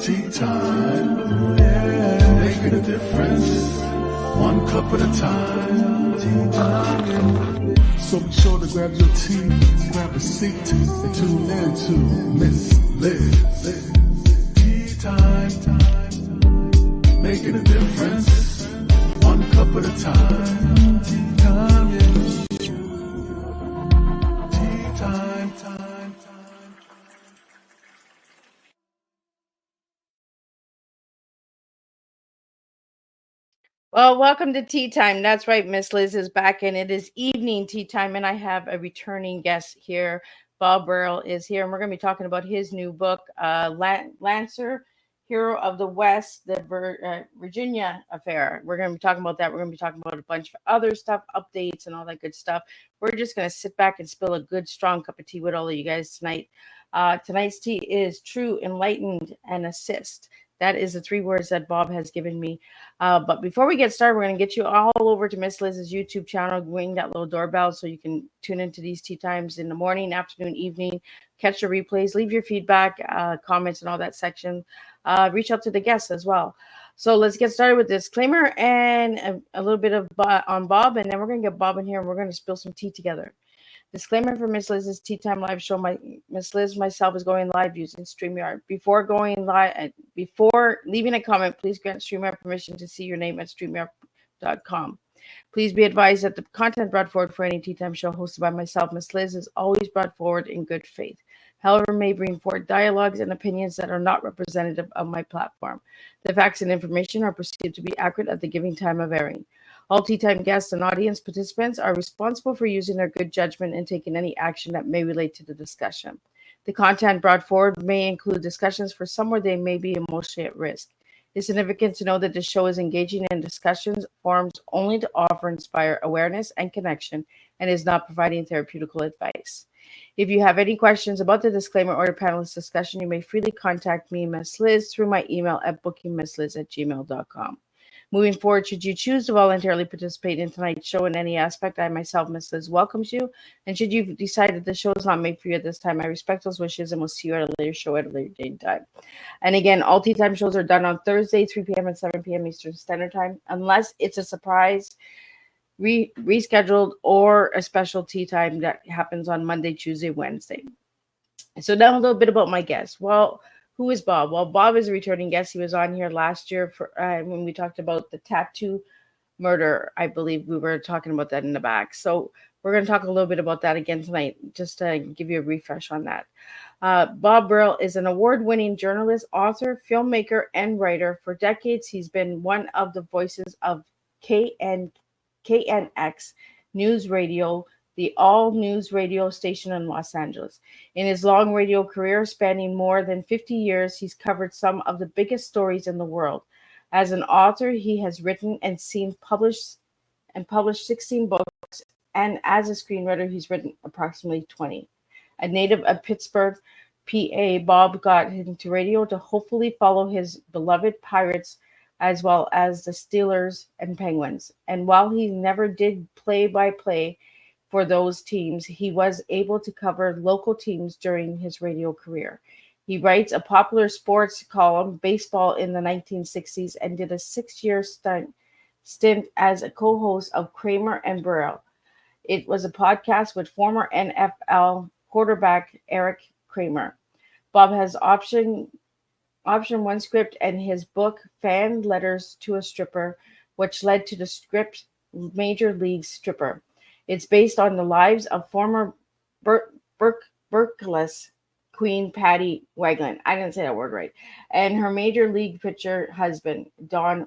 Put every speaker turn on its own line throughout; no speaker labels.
Tea time, yeah, making a difference, one cup at a time. Tea time, yeah. So be sure to grab your tea, grab a seat, and tune in to Miss Liz. Tea time, making a difference, one cup at a time. Tea time, yeah. Tea time, time.
Well, welcome to Tea Time. That's right, Miss Liz is back, and it is evening tea time, and I have a returning guest here. Bob Brill is here, and we're going to be talking about his new book, Lancer, Hero of the West, the Virginia Affair. We're going to be talking about that. We're going to be talking about a bunch of other stuff, updates, and all that good stuff. We're just going to sit back and spill a good, strong cup of tea with all of you guys tonight. Tonight's tea is true, enlightened, and assist. That is the three words that Bob has given me. But before we get started, we're going to get you all over to Miss Liz's YouTube channel, ring that little doorbell so you can tune into these tea times in the morning, afternoon, evening, catch the replays, leave your feedback, comments, and all that section. Reach out to the guests as well. So let's get started with disclaimer and a little bit of on Bob, and then we're going to get Bob in here and we're going to spill some tea together. Disclaimer for Miss Liz's Tea Time live show. Miss Liz myself is going live using StreamYard. Before going live, before leaving a comment, please grant StreamYard permission to see your name at StreamYard.com. Please be advised that the content brought forward for any Tea Time show hosted by myself, Miss Liz, is always brought forward in good faith. However, may bring forward dialogues and opinions that are not representative of my platform. The facts and information are perceived to be accurate at the given time of airing. All Tea Time guests and audience participants are responsible for using their good judgment and taking any action that may relate to the discussion. The content brought forward may include discussions for some where they may be emotionally at risk. It's significant to know that the show is engaging in discussions forums only to offer inspire awareness and connection and is not providing therapeutical advice. If you have any questions about the disclaimer or the panelist discussion, you may freely contact me, Miss Liz, through my email at bookingmissliz@gmail.com. Moving forward, should you choose to voluntarily participate in tonight's show in any aspect, I myself, Miss Liz, welcomes you. And should you decide that the show is not made for you at this time, I respect those wishes and will see you at a later show at a later date and time. And again, all Tea Time shows are done on Thursday, 3 p.m. and 7 p.m. Eastern Standard Time, unless it's a surprise, rescheduled, or a special tea time that happens on Monday, Tuesday, Wednesday. So now a little bit about my guest. Well, who is Bob? Well, Bob is a returning guest. He was on here last year for when we talked about the tattoo murder. I believe we were talking about that in the back. So we're going to talk a little bit about that again tonight, just to give you a refresh on that. Bob Brill is an award-winning journalist, author, filmmaker, and writer. For decades, he's been one of the voices of KNX News Radio, the all-news radio station in Los Angeles. In his long radio career, spanning more than 50 years, he's covered some of the biggest stories in the world. As an author, he has written and published 16 books, and as a screenwriter, he's written approximately 20. A native of Pittsburgh, PA, Bob got into radio to hopefully follow his beloved Pirates as well as the Steelers and Penguins. And while he never did play-by-play for those teams, he was able to cover local teams during his radio career. He writes a popular sports column, Baseball, in the 1960s, and did a 6-year stint as a co-host of Kramer and Brill. It was a podcast with former NFL quarterback Eric Kramer. Bob has Option One script and his book, Fan Letters to a Stripper, which led to the script Major League Stripper. It's based on the lives of former Berkeley Queen Patty Wagland. I didn't say that word right. And her major league pitcher husband, Don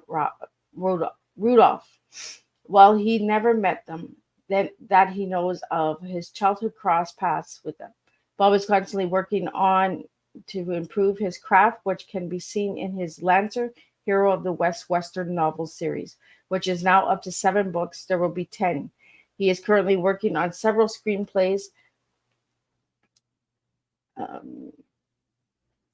Rudolph. While he never met them, that he knows of, his childhood crossed paths with them. Bob is constantly working on to improve his craft, which can be seen in his Lancer, Hero of the West Western novel series, which is now up to 7 books. There will be 10. He is currently working on several screenplays.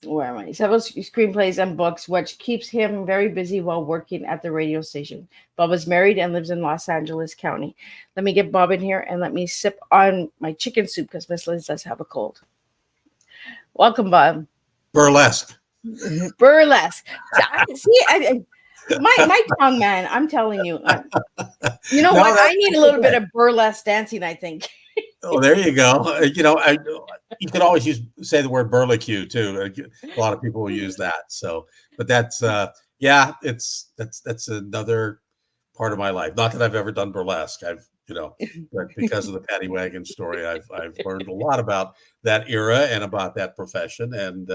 Several screenplays and books, which keeps him very busy while working at the radio station. Bob is married and lives in Los Angeles County. Let me get Bob in here and let me sip on my chicken soup because Miss Liz does have a cold. Welcome, Bob.
Burlesque.
Burlesque. So my tongue, man. I'm telling you. You know
No,
what? I need a
that's
little bit
okay.
of burlesque dancing. I think.
Oh, there you go. You could always say the word burlicue too. A lot of people will use that. So, but that's yeah, that's another part of my life. Not that I've ever done burlesque. But because of the paddy wagon story, I've learned a lot about that era and about that profession, and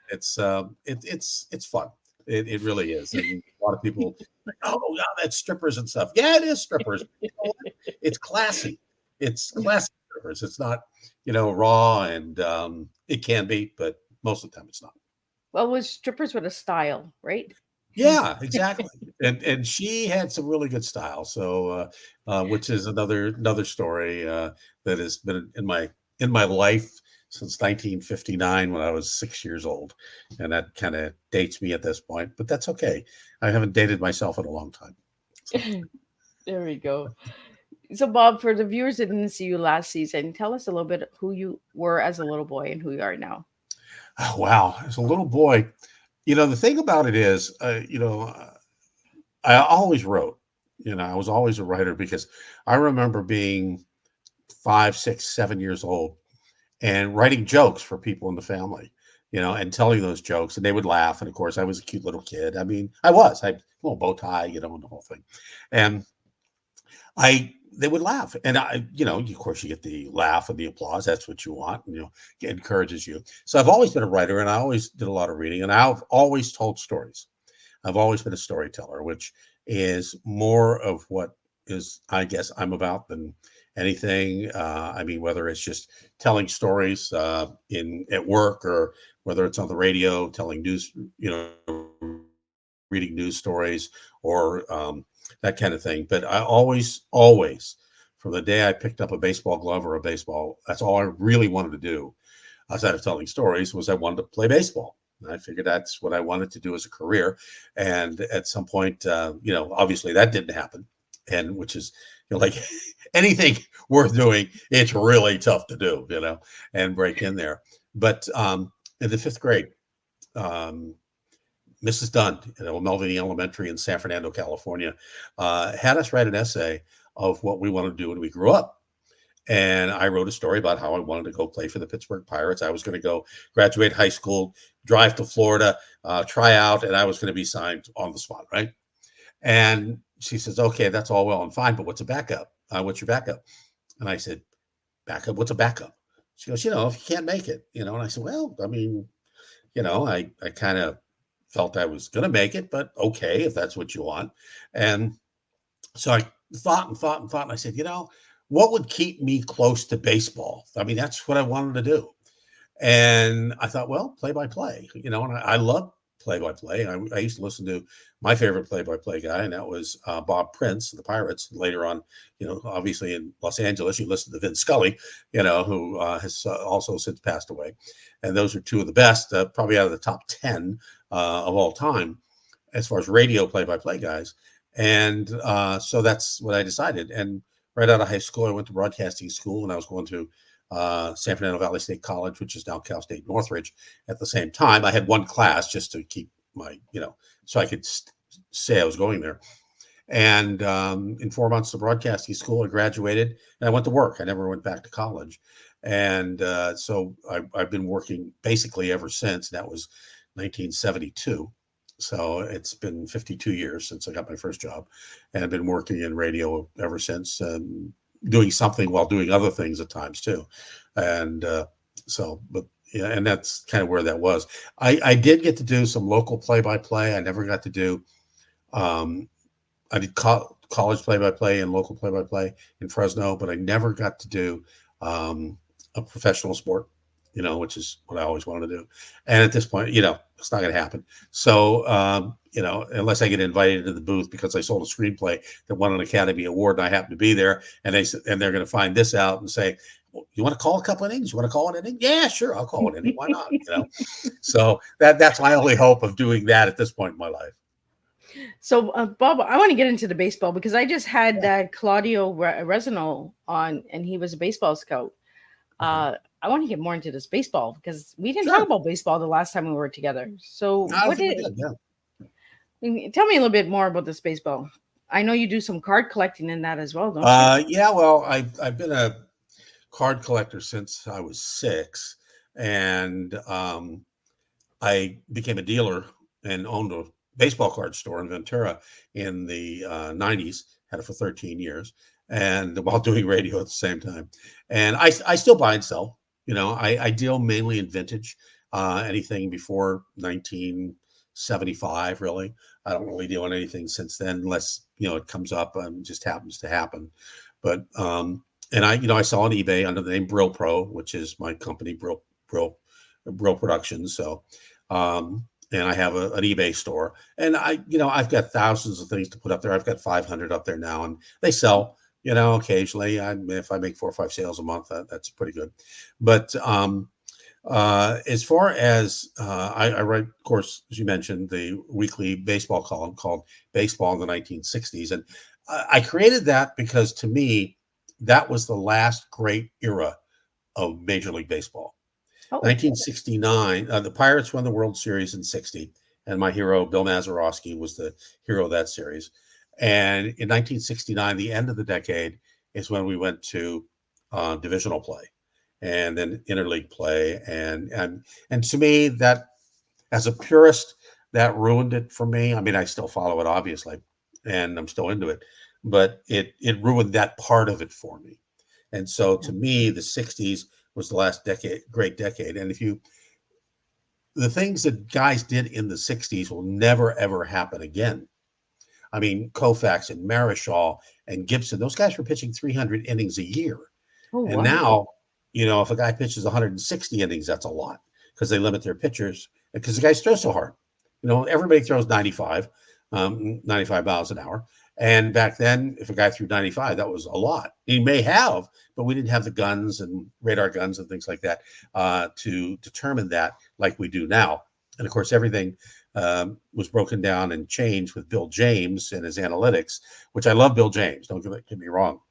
it's fun. It really is, and a lot of people like, oh yeah, that's strippers and stuff. Yeah, it is strippers. But you know what? It's classy. It's classy strippers. It's not raw, and it can be, but most of the time it's not.
Well, with strippers with a style, right?
Yeah, exactly. And she had some really good style. So, which is another story that has been in my life since 1959 when I was 6 years old, and that kind of dates me at this point. But that's okay. I haven't dated myself in a long time. So,
There we go. So, Bob, for the viewers that didn't see you last season, tell us a little bit who you were as a little boy and who you are now.
oh, wow, as a little boy, the thing about it is, I always wrote. I was always a writer because I remember being 5, 6, 7 years old and writing jokes for people in the family, and telling those jokes, and they would laugh. And of course, I was a cute little kid. I mean, I had a little bow tie, and the whole thing. And they would laugh. And of course, you get the laugh and the applause. That's what you want, it encourages you. So I've always been a writer, and I always did a lot of reading, and I've always told stories. I've always been a storyteller, which is more of what is, I guess, I'm about than anything. I mean, whether it's just telling stories in at work, or whether it's on the radio, telling news, reading news stories, or that kind of thing. But I always, from the day I picked up a baseball glove or a baseball, that's all I really wanted to do outside of telling stories, was I wanted to play baseball. And I figured that's what I wanted to do as a career. And at some point, obviously that didn't happen. And which is, like anything worth doing, it's really tough to do, and break in there. But in the fifth grade, um, Mrs. Dunn, Melvin Elementary in San Fernando, California, had us write an essay of what we wanted to do when we grew up. And I wrote a story about how I wanted to go play for the Pittsburgh Pirates. I was going to go graduate high school, drive to Florida, try out, and I was going to be signed on the spot, right? And she says, "Okay, that's all well and fine, but what's a backup? What's your backup?" And I said, "Backup? What's a backup?" She goes, "If you can't make it, And I said, "Well, I mean, I kind of felt I was going to make it, but okay, if that's what you want." And so I thought and thought and thought, and I said, what would keep me close to baseball? I mean, that's what I wanted to do. And I thought, well, play by play, and I love play by play. I used to listen to my favorite play by play guy, and that was Bob Prince of the Pirates. Later on, obviously in Los Angeles, you listen to Vin Scully, who has also since passed away. And those are two of the best, probably out of the top 10 of all time as far as radio play by play guys. And so that's what I decided. And right out of high school, I went to broadcasting school, and I was going to San Fernando Valley State College, which is now Cal State Northridge. At the same time, I had one class just to keep my, so I could say I was going there. And in 4 months of broadcasting school, I graduated, and I went to work. I never went back to college. And so I've been working basically ever since. That was 1972. So it's been 52 years since I got my first job, and I've been working in radio ever since, doing something while doing other things at times too. And but yeah, and that's kind of where that was. I did get to do some local play-by-play. I never got to do, I did college play-by-play and local play-by-play in Fresno, but I never got to do a professional sport, which is what I always wanted to do. And at this point, it's not going to happen. So, unless I get invited into the booth because I sold a screenplay that won an Academy Award and I happen to be there, and they're going to find this out and say, well, "You want to call a couple innings? You want to call an inning?" Yeah, sure, I'll call an inning. Why not? So that's my only hope of doing that at this point in my life.
So, Bob, I want to get into the baseball because I just had Claudio Resino on, and he was a baseball scout.
Okay.
I want to get more into this baseball because we didn't talk
Sure.
about baseball the last time we were together. So
I
what
think we
did
did. Yeah.
tell me a little bit more about this baseball? I know you do some card collecting in that as well, don't you?
Yeah. Well, I've been a card collector since I was 6, and I became a dealer and owned a baseball card store in Ventura in the 90s. Had it for 13 years, and while doing radio at the same time. And I still buy and sell. I deal mainly in vintage, anything before 1975. Really, I don't really deal in anything since then, unless it comes up and just happens to happen. But and I sell on eBay under the name Brill Pro, which is my company, Brill Productions. So and I have an eBay store, and I've got thousands of things to put up there. I've got 500 up there now, and they sell. Occasionally, if I make 4 or 5 sales a month, that's pretty good. But as far as I write, of course, as you mentioned, the weekly baseball column called "Baseball in the 1960s," and I created that because to me, that was the last great era of Major League Baseball.
Oh,
1969, the Pirates won the World Series in 60, and my hero, Bill Mazeroski, was the hero of that series. And in 1969, the end of the decade, is when we went to divisional play and then interleague play. And to me, that as a purist, that ruined it for me. I mean, I still follow it, obviously, and I'm still into it, but it ruined that part of it for me. And so to me, the 60s was the last decade, great decade. And the things that guys did in the 60s will never, ever happen again. I mean, Koufax and Marichal and Gibson, those guys were pitching 300 innings a year.
oh
And
wow.
now, if a guy pitches 160 innings, that's a lot because they limit their pitchers because the guys throw so hard. Everybody throws 95 miles an hour. And back then, if a guy threw 95, that was a lot. He may have, but we didn't have the guns and radar guns and things like that to determine that like we do now. And of course, everything was broken down and changed with Bill James and his analytics, which I love Bill James. Don't get me wrong.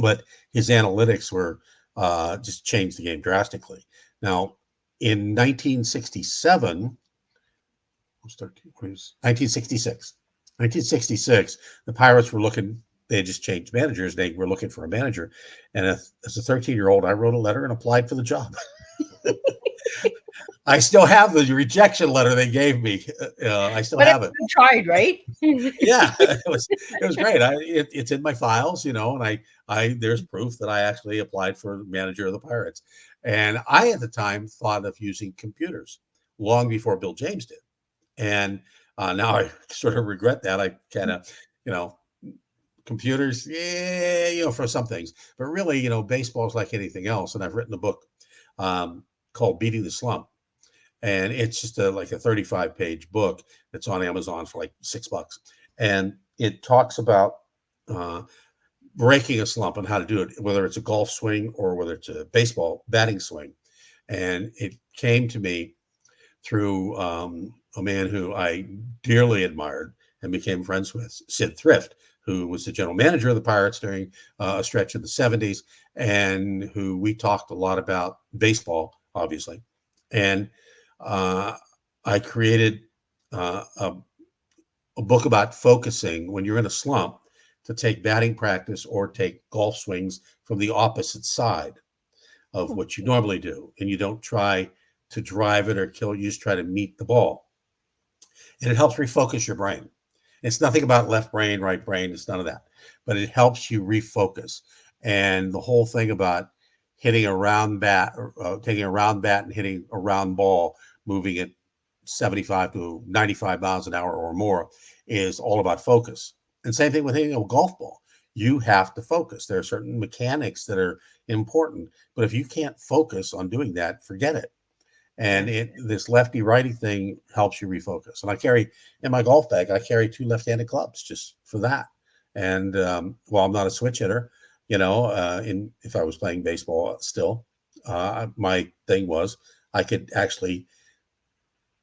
But his analytics were just changed the game drastically. Now, in 1967, 1966. 1966, the Pirates were looking, they had just changed managers. They were looking for a manager. And as a 13-year-old, I wrote a letter and applied for the job. I still have the rejection letter they gave me. I still
But
have it.
you tried, right?
Yeah, it was great. It's in my files, and I there's proof that I actually applied for manager of the Pirates. And I at the time thought of using computers long before Bill James did. And now I sort of regret that. I kind of, computers, yeah, for some things, but really, baseball is like anything else. And I've written a book called Beating the Slump. And it's just like a 35-page book that's on Amazon for like $6. And it talks about breaking a slump and how to do it, whether it's a golf swing or whether it's a baseball batting swing. And it came to me through a man who I dearly admired and became friends with, Sid Thrift, who was the general manager of the Pirates during a stretch of the 70s, and who we talked a lot about baseball, obviously. And I created a book about focusing when you're in a slump to take batting practice or take golf swings from the opposite side of what you normally do. And you don't try to drive it or kill it. You just try to meet the ball. And it helps refocus your brain. It's nothing about left brain, right brain. It's none of that. But it helps you refocus. And the whole thing about hitting a round bat, taking a round bat and hitting a round ball, moving it 75 to 95 miles an hour or more is all about focus. And same thing with hitting a golf ball. You have to focus. There are certain mechanics that are important. But if you can't focus on doing that, forget it. And this lefty righty thing helps you refocus. And I carry in my golf bag, I carry 2 left-handed clubs just for that. And while I'm not a switch hitter, if I was playing baseball still, my thing was I could actually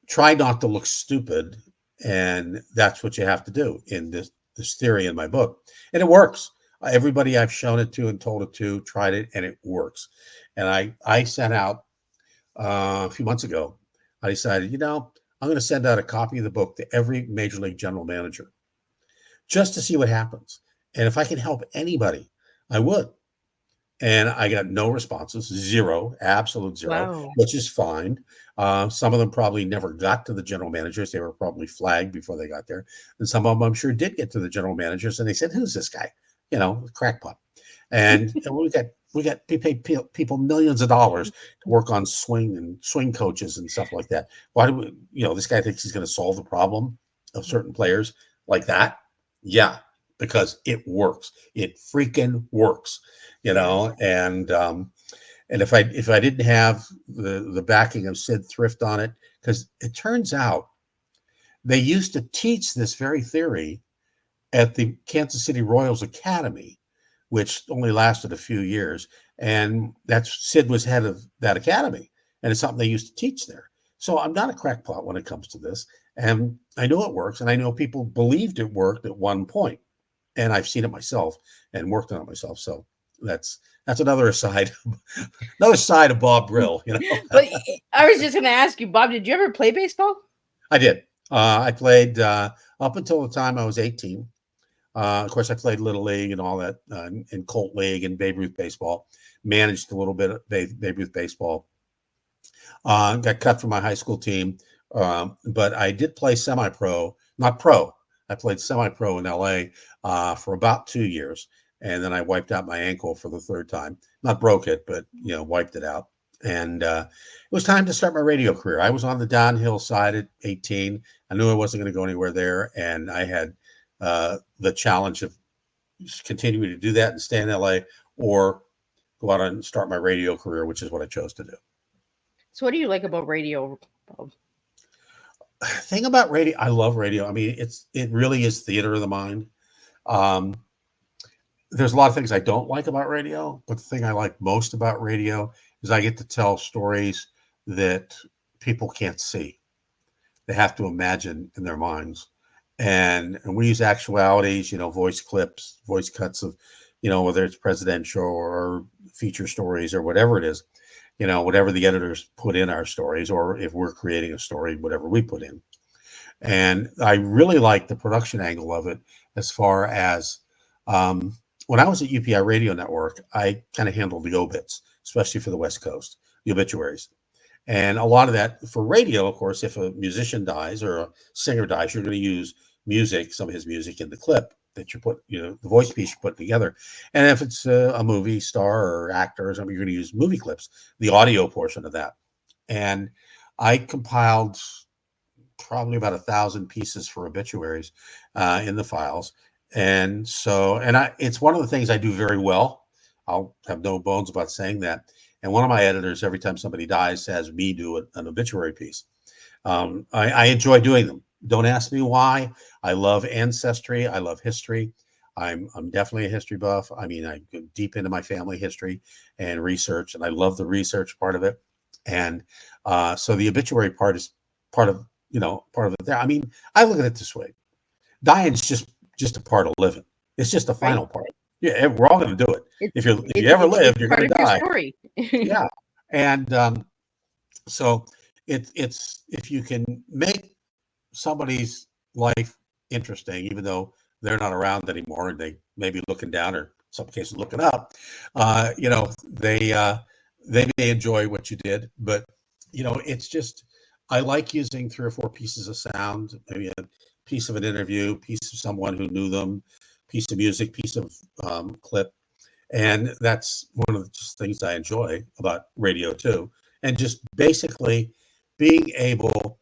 try not to look stupid. And that's what you have to do in this theory in my book. And it works. Everybody I've shown it to and told it to tried it, and it works. And I sent out a few months ago. I decided, I'm going to send out a copy of the book to every major league general manager just to see what happens. And if I can help anybody, I would. And I got no responses, zero, absolute zero,
Wow.
which is fine. Some of them probably never got to the general managers. They were probably flagged before they got there. And some of them, I'm sure, did get to the general managers, and they said, "Who's this guy? Crackpot." And we paid people millions of dollars to work on swing coaches and stuff like that. Why do we, this guy thinks he's going to solve the problem of certain players like that? Yeah, because it works. It freaking works. And if I didn't have the backing of Sid Thrift on it, because it turns out they used to teach this very theory at the Kansas City Royals Academy, which only lasted a few years, and Sid was head of that academy, and it's something they used to teach there. So I'm not a crackpot when it comes to this, and I know it works, and I know people believed it worked at one point, and I've seen it myself and worked on it myself. So that's another side of Bob Brill.
But I was just going to ask you, Bob, did you ever play baseball?
I did. I played up until the time I was 18. Of course, I played Little League and all that, in Colt League and Babe Ruth baseball. Managed a little bit of Babe Ruth baseball. Got cut from my high school team, but I did play semi-pro, not pro. I played semi-pro in LA for about 2 years, and then I wiped out my ankle for the third time. Not broke it, but wiped it out. And it was time to start my radio career. I was on the downhill side at 18. I knew I wasn't going to go anywhere there, and I had the challenge of continuing to do that and stay in LA, or go out and start my radio career, which is what I chose to do.
So what do you like about radio, Bob?
Thing about radio, I love radio. I mean, it really is theater of the mind. There's a lot of things I don't like about radio, but the thing I like most about radio is I get to tell stories that people can't see. They have to imagine in their minds. And we use actualities, voice clips, voice cuts of, whether it's presidential or feature stories or whatever it is, whatever the editors put in our stories, or if we're creating a story, whatever we put in. And I really like the production angle of it, as far as when I was at UPI Radio Network, I kind of handled the obits, especially for the West Coast, the obituaries. And a lot of that for radio, of course, if a musician dies or a singer dies, you're going to use music, some of his music in the clip that you put, the voice piece you put together. And if it's a movie star or actor or something, you're going to use movie clips, the audio portion of that. And I compiled probably about 1,000 pieces for obituaries in the files. And so, it's one of the things I do very well. I'll have no bones about saying that. And one of my editors, every time somebody dies, has me do an obituary piece. I enjoy doing them. Don't ask me why. I love ancestry. I love history. I'm definitely a history buff. I mean, I go deep into my family history and research, and I love the research part of it. And so the obituary part is part of it there. I mean, I look at it this way: dying's just a part of living. It's just the final part. Yeah, we're all going to do it. If you ever live, you're going to die.
Story.
Yeah, and so it's if you can make somebody's life interesting, even though they're not around anymore and they may be looking down, or in some cases looking up, they may enjoy what you did. But it's just, I like using 3 or 4 pieces of sound, maybe a piece of an interview, piece of someone who knew them, piece of music, piece of clip. And that's one of the things I enjoy about radio too. And just basically being able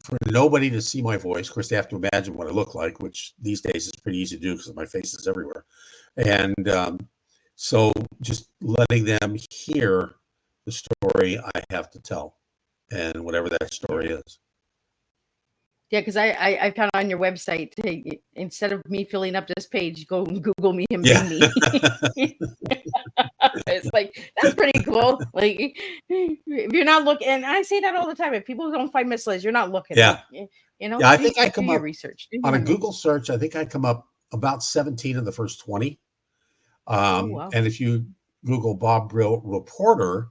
for nobody to see my voice. Of course, they have to imagine what I look like, which these days is pretty easy to do because my face is everywhere. And so just letting them hear the story I have to tell, and whatever that story is.
Yeah, because I found on your website, hey, instead of me filling up this page, go and Google me and bing me. It's like, that's pretty cool. Like, if you're not looking, and I say that all the time, if people don't find Miss Liz, you're not looking.
Yeah.
Like,
Yeah, I think I come up
research
on a Google search. I think I come up about 17 of the first 20
Oh, wow.
And if you Google Bob Brill reporter,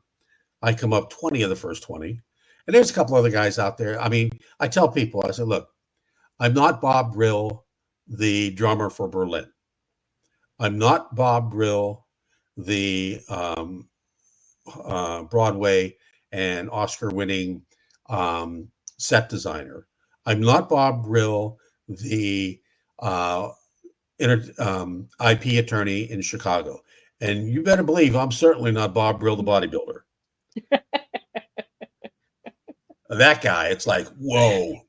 I come up 20 of the first 20. And there's a couple other guys out there. I mean, I tell people, I said, look, I'm not Bob Brill, the drummer for Berlin. I'm not Bob Brill, the Broadway and Oscar winning set designer. I'm not Bob Brill, the IP attorney in Chicago. And you better believe I'm certainly not Bob Brill, the bodybuilder. That guy, it's like, whoa.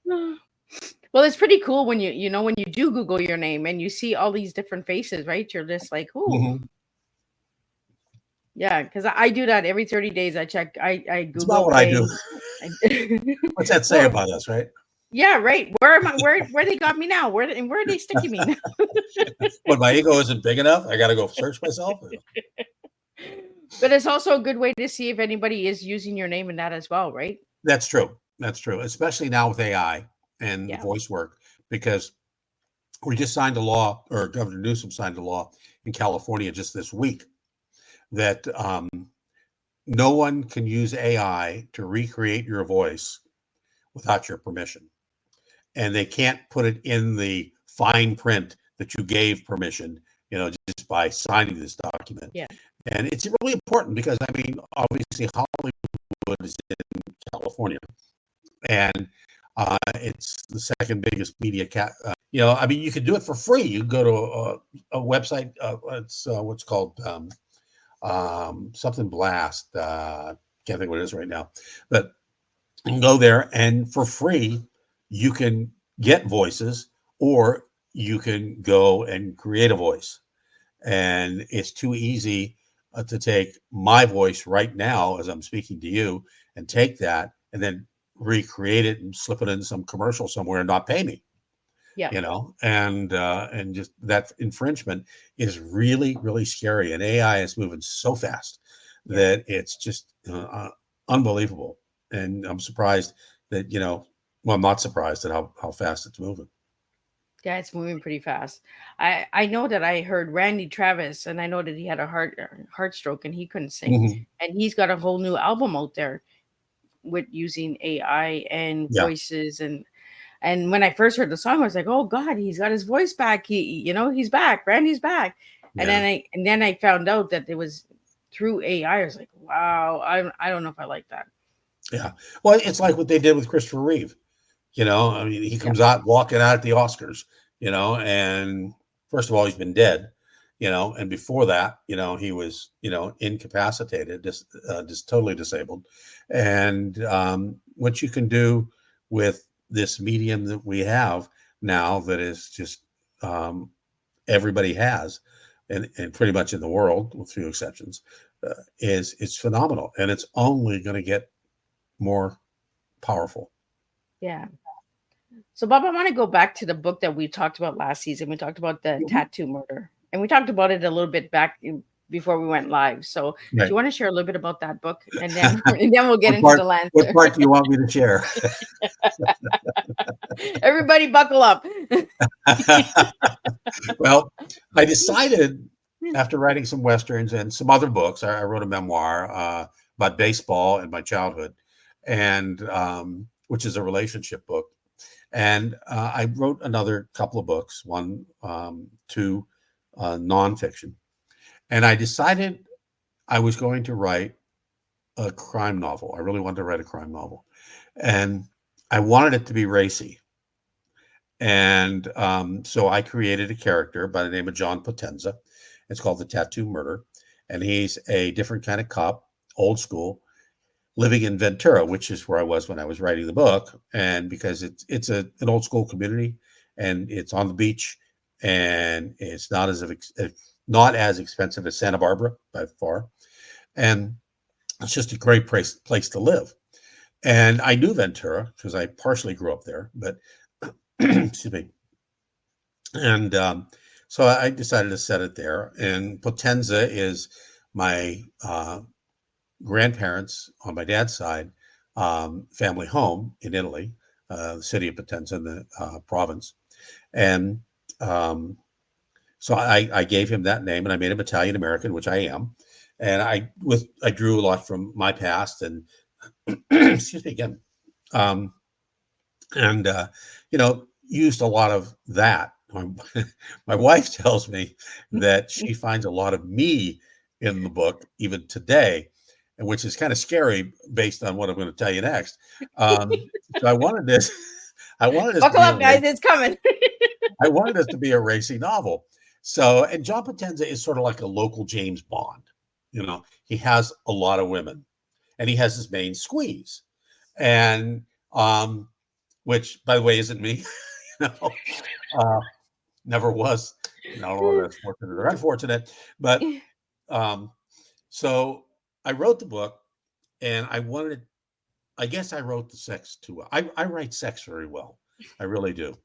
Well, it's pretty cool when you know when you do Google your name and you see all these different faces, right? You're just like, "Ooh."
Mm-hmm.
Yeah, because I do that every 30 days. I check, I
It's about
Google,
what I
okay.
do. What's that say
Well,
about us, right?
yeah, right. Where am I? Where they got me now? Where are they sticking me now?
When my ego isn't big enough, I got to go search myself.
But it's also a good way to see if anybody is using your name in that as well, right?
That's true. That's true, especially now with AI and the
Yeah.
voice work, because we just signed a law, or Governor Newsom signed a law in California just this week that no one can use AI to recreate your voice without your permission. And they can't put it in the fine print that you gave permission, just by signing this document.
Yeah.
And it's really important because, I mean, obviously Hollywood is in California, and it's the second biggest media I mean, you can do it for free. You can go to a website. It's what's called something Blast. Can't think what it is right now, but you can go there, and for free, you can get voices, or you can go and create a voice. And it's too easy to take my voice right now as I'm speaking to you and take that and then recreate it and slip it in some commercial somewhere and not pay me.
Yeah.
And just that infringement is really, really scary. And AI is moving so fast that it's just unbelievable. And I'm surprised that, well, I'm not surprised at how fast it's moving.
Yeah, it's moving pretty fast. I know that I heard Randy Travis, and I know that he had a heart stroke and he couldn't sing,
Mm-hmm.
and he's got a whole new album out there with using AI and
Yeah.
voices. And when I first heard the song, I was like, oh God, he's got his voice back. He's back. Randy's back. And
Yeah.
then I found out that it was through AI. I was like, wow, I don't know if I like that.
Yeah. Well, it's like what they did with Christopher Reeve. I mean, he comes out walking out at the Oscars, and first of all, he's been dead, and before that, he was, incapacitated, just totally disabled. And what you can do with this medium that we have now, that is just everybody has, and pretty much in the world, with few exceptions, it's phenomenal, and it's only going to get more powerful.
Yeah. So, Bob, I want to go back to the book that we talked about last season. We talked about the tattoo murder, and we talked about it a little bit back before we went live. So, do
Right.
you want to share a little bit about that book, and then we'll get into
What
the Lancer?
part do you want me to share?
Everybody, buckle up.
Well, I decided after writing some westerns and some other books, I wrote a memoir about baseball and my childhood, and which is a relationship book. And I wrote another couple of books, two nonfiction. And I decided I was going to write a crime novel. I really wanted to write a crime novel. And I wanted it to be racy. And so I created a character by the name of John Potenza. It's called The Tattoo Murder. And he's a different kind of cop, old school, living in Ventura, which is where I was when I was writing the book. And because it's an old school community, and it's on the beach, and it's not as expensive as Santa Barbara by far. And it's just a great place to live. And I knew Ventura because I partially grew up there, but excuse me. And so I decided to set it there. And Potenza is my grandparents on my dad's side family home in Italy, the city of Potenza in the province. And So I gave him that name, and I made him Italian American, which I am. And I drew a lot from my past, and excuse me again, um, and used a lot of that. My wife tells me that she finds a lot of me in the book even today, and which is kind of scary based on what I'm going to tell you next. So I wanted this. I wanted this to
Buckle
be a
up, guys. It's coming.
I wanted this to be a racy novel. So, and John Potenza is sort of like a local James Bond. He has a lot of women, and he has his main squeeze, and which, by the way, isn't me. you know, uh, Never was. I don't know whether that's fortunate or unfortunate, but so I wrote the book, and I guess I wrote the sex too well. I write sex very well. I really do.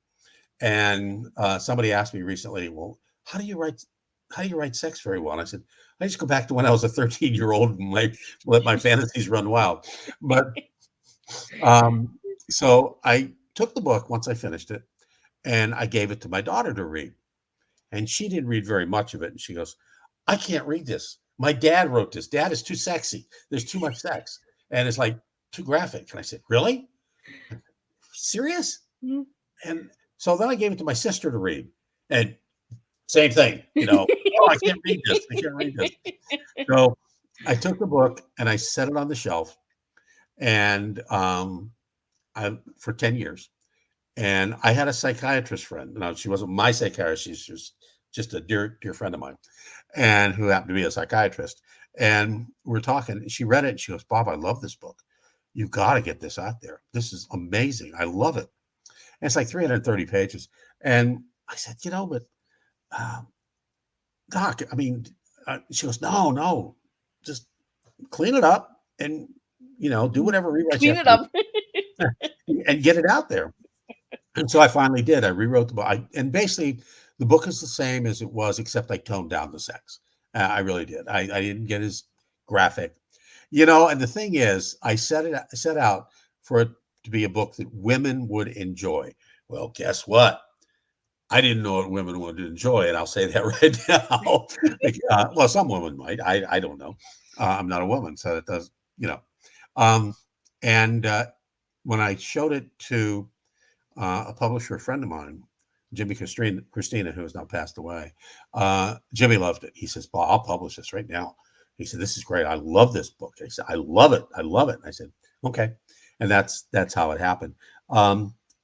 And somebody asked me recently, well, how do you write sex very well? And I said, I just go back to when I was a 13-year-old and let my fantasies run wild. But so I took the book once I finished it, and I gave it to my daughter to read. And she didn't read very much of it. And she goes, I can't read this. My dad wrote this. Dad is too sexy. There's too much sex. And it's like too graphic. And I said, really? Serious?
Mm-hmm.
And so then I gave it to my sister to read. And same thing, oh, I can't read this. I can't read this. So I took the book and I set it on the shelf, and for 10 years. And I had a psychiatrist friend. Now, she wasn't my psychiatrist. She's just a dear, dear friend of mine, and who happened to be a psychiatrist. And we're talking. She read it, and she goes, Bob, I love this book. You've got to get this out there. This is amazing. I love it. And it's like 330 pages. And I said, but Doc, I mean, she goes, no, just clean it up and, do whatever rewrites you
Clean
have
it up.
and get it out there. And so I finally did. I rewrote the book. And basically, the book is the same as it was, except I toned down the sex. I really did. I didn't get as graphic. And the thing is, I set out for it to be a book that women would enjoy. Well, guess what? I didn't know what women would enjoy, and I'll say that right now. Well, some women might. I don't know. I'm not a woman, so it does, And when I showed it to a publisher, a friend of mine, Jimmy Christina, who has now passed away, Jimmy loved it. He says, "Well, I'll publish this right now." He said, "This is great. I love this book." I said, "I love it. I love it." And I said, "Okay," and that's how it happened.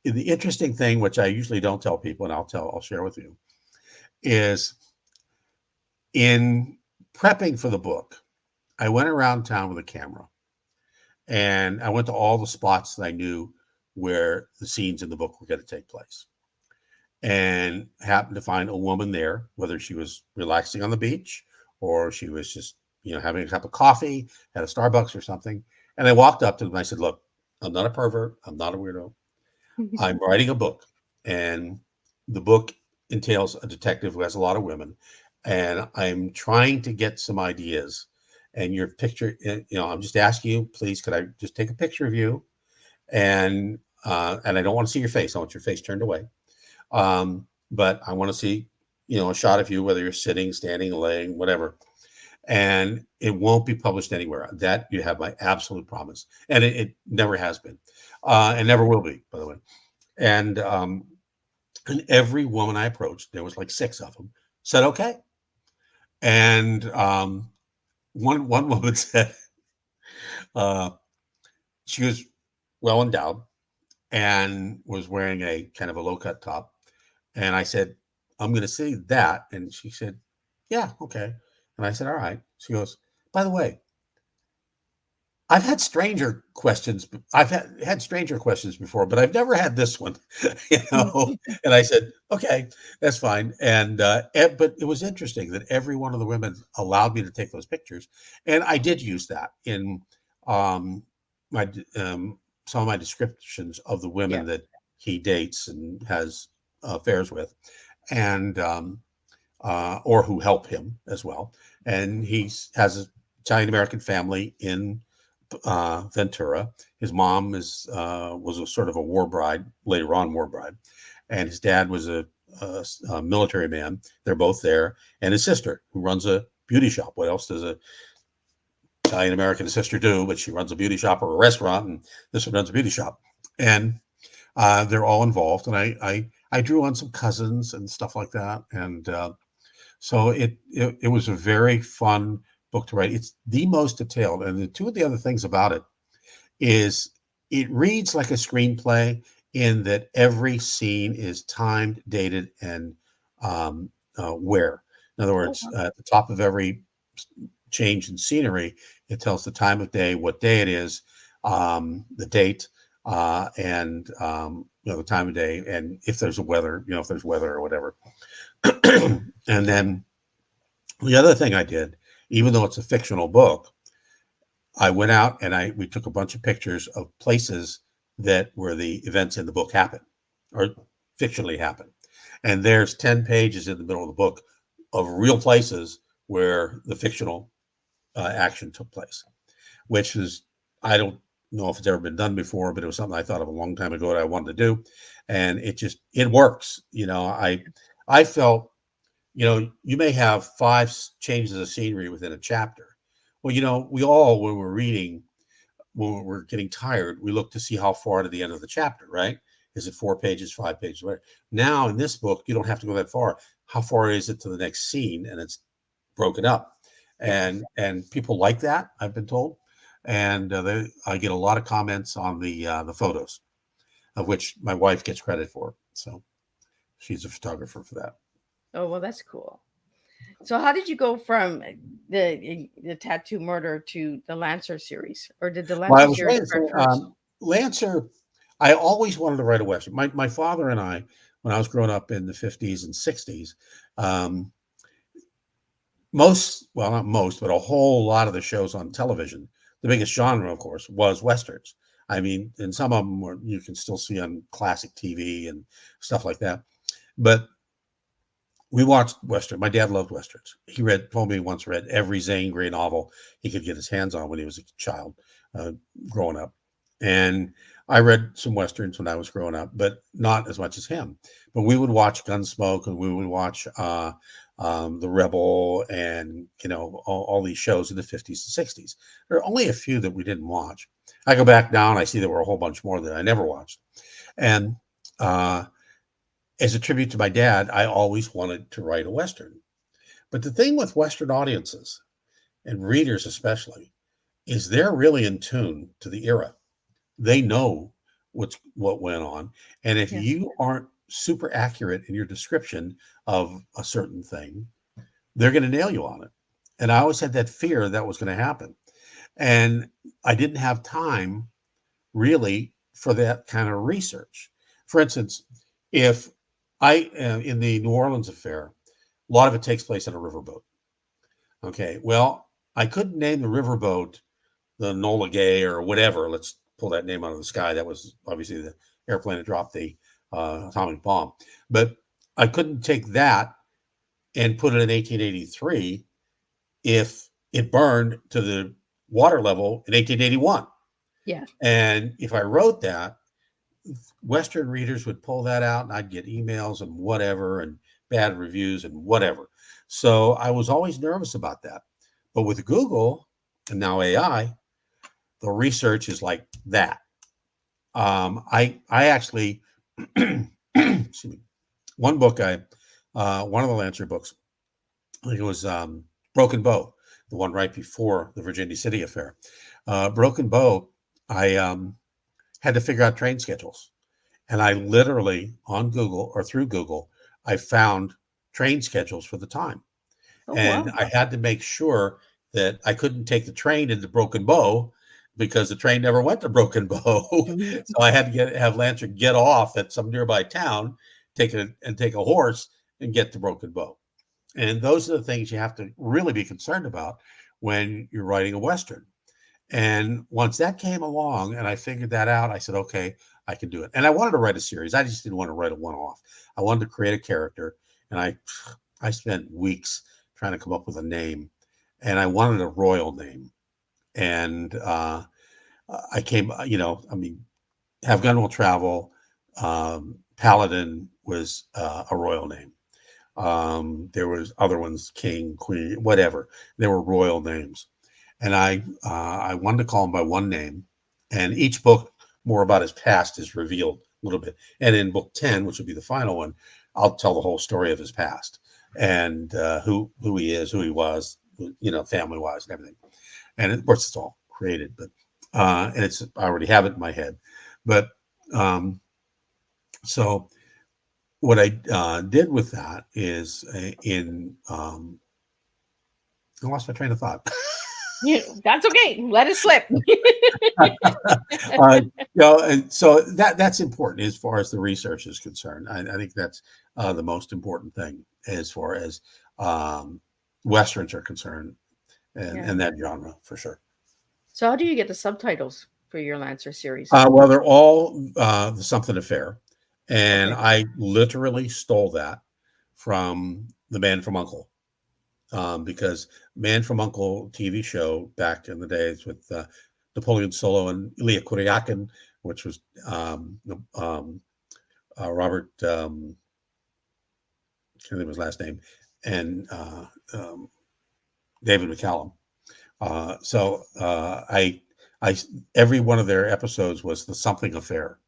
The interesting thing, which I usually don't tell people, and I'll share with you, is in prepping for the book, I went around town with a camera, and I went to all the spots that I knew where the scenes in the book were going to take place, and happened to find a woman there, whether she was relaxing on the beach or she was just, having a cup of coffee at a Starbucks or something. And I walked up to them and I said, "Look, I'm not a pervert. I'm not a weirdo. I'm writing a book, and the book entails a detective who has a lot of women, and I'm trying to get some ideas. And your picture, I'm just asking you, please, could I just take a picture of you? And I don't want to see your face. I want your face turned away. But I want to see, a shot of you, whether you're sitting, standing, laying, whatever. And it won't be published anywhere. That you have my absolute promise. And it never has been, and never will be, by the way. And every woman I approached, there was like 6 of them, said okay. And one woman said she was well endowed and was wearing a kind of a low cut top. And I said, "I'm going to see that." And she said, "Yeah, okay." And I said, "All right." She goes, "By the way, I've had stranger questions. I've had stranger questions before, but I've never had this one." And I said, "Okay, that's fine." And but it was interesting that every one of the women allowed me to take those pictures, and I did use that in my some of my descriptions of the women that he dates and has affairs with, and or who help him as well. And he has an Italian American family in Ventura. His mom was a sort of a war bride, later on war bride, and his dad was a military man. They're both there, and his sister, who runs a beauty shop. What else does a Italian American sister do? But she runs a beauty shop or a restaurant, and this one runs a beauty shop. And they're all involved. And I drew on some cousins and stuff like that. And so it was a very fun book to write. It's the most detailed. And the two of the other things about it is it reads like a screenplay in that every scene is timed, dated, and where. In other words, at the top of every change in scenery, it tells the time of day, what day it is, the date, and the time of day, and if there's if there's weather or whatever. And then the other thing I did, even though it's a fictional book, I went out and we took a bunch of pictures of places that where the events in the book happen or fictionally happen. And there's 10 pages in the middle of the book of real places where the fictional action took place, which is, I don't know if it's ever been done before, but it was something I thought of a long time ago that I wanted to do. And it works. I felt, you may have 5 changes of scenery within a chapter. Well, we all, when we're reading, when we're getting tired, we look to see how far to the end of the chapter, right? Is it 4 pages, 5 pages, whatever? Now in this book, you don't have to go that far. How far is it to the next scene? And it's broken up. And people like that, I've been told. And I get a lot of comments on the photos, of which my wife gets credit for. So she's a photographer for that.
Oh, well, that's cool. So how did you go from the Tattoo Murder to the Lancer series, or did the Lancer series start first?
Lancer, I always wanted to write a Western. My father and I, when I was growing up in the 50s and 60s, not most, but a whole lot of the shows on television, the biggest genre, of course, was Westerns. I mean, and some of them you can still see on classic TV and stuff like that. But we watched Western. My dad loved Westerns. He told me he once read every Zane Grey novel he could get his hands on when he was a child, growing up. And I read some Westerns when I was growing up, but not as much as him. But we would watch Gunsmoke, and we would watch The Rebel, and all these shows in the 50s and 60s. There are only a few that we didn't watch. I go back now and I see there were a whole bunch more that I never watched. And as a tribute to my dad, I always wanted to write a Western. But the thing with Western audiences, and readers especially, is they're really in tune to the era. They know what went on. And if you aren't super accurate in your description of a certain thing, they're going to nail you on it. And I always had that fear that was going to happen. And I didn't have time really for that kind of research. For instance, if in the New Orleans affair, a lot of it takes place on a riverboat. Okay, well, I couldn't name the riverboat the Enola Gay or whatever. Let's pull that name out of the sky. That was obviously the airplane that dropped the atomic bomb. But I couldn't take that and put it in 1883 if it burned to the water level in 1881.
Yeah.
And if I wrote that, Western readers would pull that out, and I'd get emails and whatever, and bad reviews and whatever. So I was always nervous about that. But with Google and now AI, the research is like that. I actually, excuse me, one book one of the Lancer books, I think it was Broken Bow, the one right before the Virginia City affair. Broken Bow, I had to figure out train schedules. And I literally, on Google or through Google, I found train schedules for the time. And wow. I had to make sure that I couldn't take the train into Broken Bow because the train never went to Broken Bow. So I had to have Lancer get off at some nearby town, take a horse and get to Broken Bow. And those are the things you have to really be concerned about when you're writing a Western. And once that came along and I figured that out, I said, okay, I can do it. And I wanted to write a series. I just didn't want to write a one-off. I wanted to create a character. And I spent weeks trying to come up with a name. And I wanted a royal name. And I came, Have Gun Will Travel, Paladin was a royal name. There was other ones, king, queen, whatever. They were royal names, and I wanted to call him by one name. And each book, more about his past, is revealed a little bit. And in book 10, which would be the final one, I'll tell the whole story of his past and who he is, who he was, family wise and everything. And of course, it's all created, but and I already have it in my head. But so what I did with that is I lost my train of thought.
That's okay. Let it slip.
And so that's important as far as the research is concerned. I think that's the most important thing as far as Westerns are concerned, and that genre for sure.
So how do you get the subtitles for your Lancer series?
Well, they're all the Something Affair, and
Okay.
I literally stole that from The Man from U.N.C.L.E. Because Man from U.N.C.L.E. TV show back in the days with Napoleon Solo and Ilya Kuryakin, which was Robert, I can't think of his last name, and David McCallum. I every one of their episodes was the Something Affair,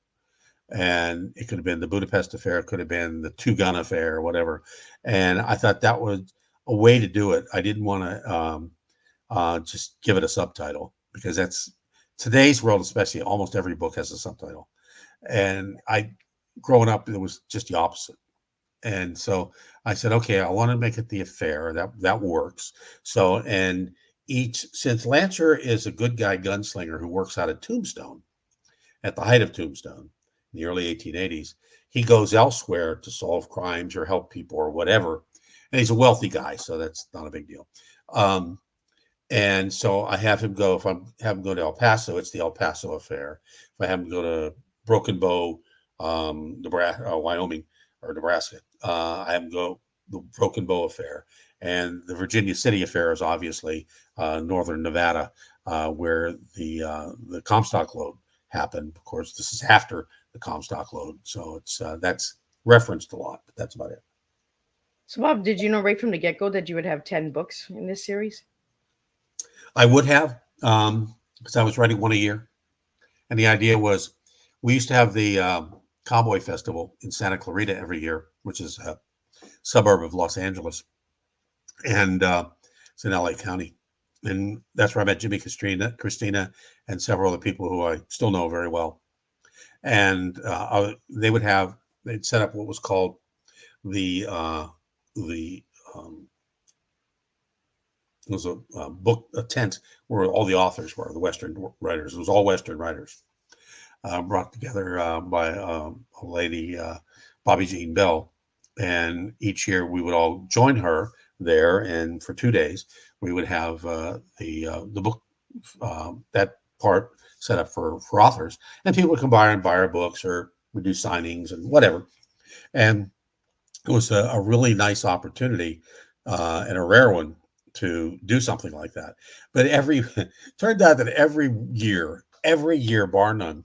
and it could have been the Budapest Affair, it could have been the Two Gun Affair, or whatever. And I thought that was a way to do it. I didn't want to just give it a subtitle, because that's today's world, especially almost every book has a subtitle. And growing up, it was just the opposite. And so I said, okay, I want to make it the affair. That works. So, and since Lancer is a good guy gunslinger who works out of Tombstone at the height of Tombstone in the early 1880s, he goes elsewhere to solve crimes or help people or whatever. And he's a wealthy guy, so that's not a big deal. And so I have him go, if I have him go to El Paso, it's the El Paso Affair. If I have him go to Broken Bow, Nebraska, Wyoming or Nebraska, I have him go the Broken Bow Affair. And the Virginia City Affair is obviously northern Nevada, where the Comstock load happened. Of course, this is after the Comstock load, so it's that's referenced a lot, but that's about it.
So Bob, did you know right from the get-go that you would have 10 books in this series?
I would have, because I was writing one a year. And the idea was, we used to have the Cowboy Festival in Santa Clarita every year, which is a suburb of Los Angeles. And it's in LA County. And that's where I met Jimmy Christina, and several other people who I still know very well. And they'd set up what was called the it was a tent where all the authors were, the Western writers. It was all Western writers, brought together by a lady, Bobby Jean Bell. And each year we would all join her there, and for 2 days we would have the book, that part set up for authors, and people would come by and buy our books, or we do signings and whatever. And it was a really nice opportunity, and a rare one, to do something like that. But turned out that every year, bar none,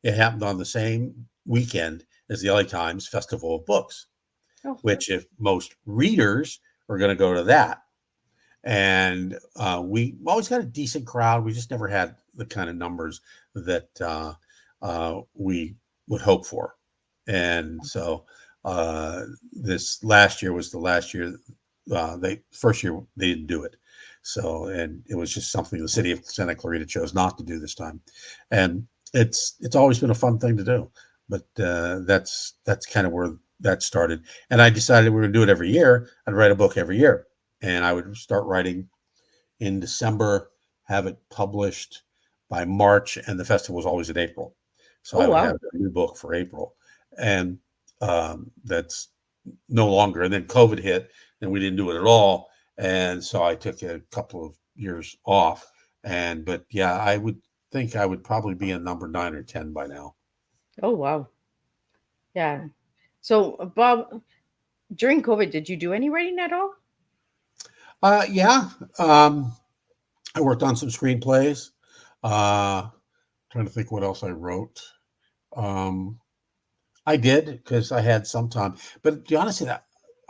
it happened on the same weekend as the LA Times Festival of Books, which, if most readers are going to go to that. And we always got a decent crowd. We just never had the kind of numbers that we would hope for. And so this last year was the last year. First year they didn't do it. So, and it was just something the city of Santa Clarita chose not to do this time. And it's always been a fun thing to do. But that's kind of where that started. And I decided we were going to do it every year. I'd write a book every year. And I would start writing in December, have it published by March, and the festival was always in April. So I would have a new book for April. And that's no longer. And then COVID hit, and we didn't do it at all. And so I took a couple of years off. But yeah, I would think I would probably be in number 9 or 10 by now.
Oh, wow. Yeah. So, Bob, during COVID, did you do any writing at all?
Yeah. I worked on some screenplays. Trying to think what else I wrote. I did because I had some time, but to be honest with you,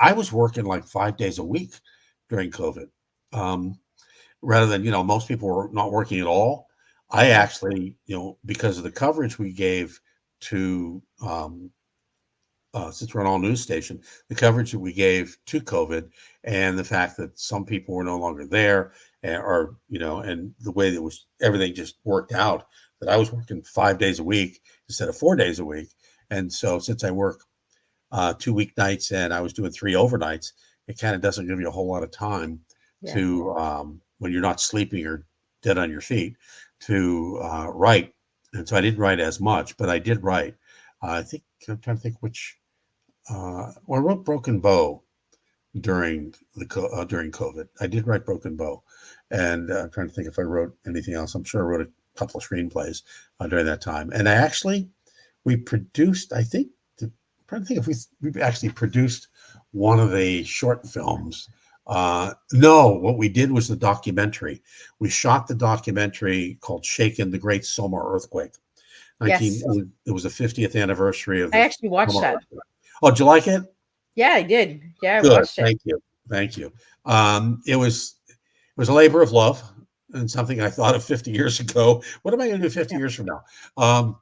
I was working like 5 days a week during COVID. Um, Rather than, most people were not working at all. I
Yeah.
actually, because of the coverage we gave to, since we're an all news station, the coverage that we gave to COVID and the fact that some people were no longer there, or, and the way that was everything just worked out, that I was working 5 days a week instead of 4 days a week. And so since I work 2 weeknights and I was doing 3 overnights, it kind of doesn't give you a whole lot of time
Yeah.
to, when you're not sleeping or dead on your feet, to write. And so I didn't write as much, but I did write. I think I'm trying to think which. Well, I wrote Broken Bow during COVID. I did write Broken Bow, and I'm trying to think if I wrote anything else. I'm sure I wrote a couple of screenplays during that time, and we produced. I think I'm trying to think if we actually produced one of the short films. No, what we did was the documentary. We shot the documentary called "Shaken: The Great Somar Earthquake." 19.
Yes.
It was the 50th anniversary of
I
the
actually watched
Somar
that.
earthquake. Oh, did you like it?
Yeah, I did. Yeah, I
Good.
watched it.
Thank you. Thank you. It was a labor of love and something I thought of 50 years ago. What am I going to do 50
Yeah.
years from now?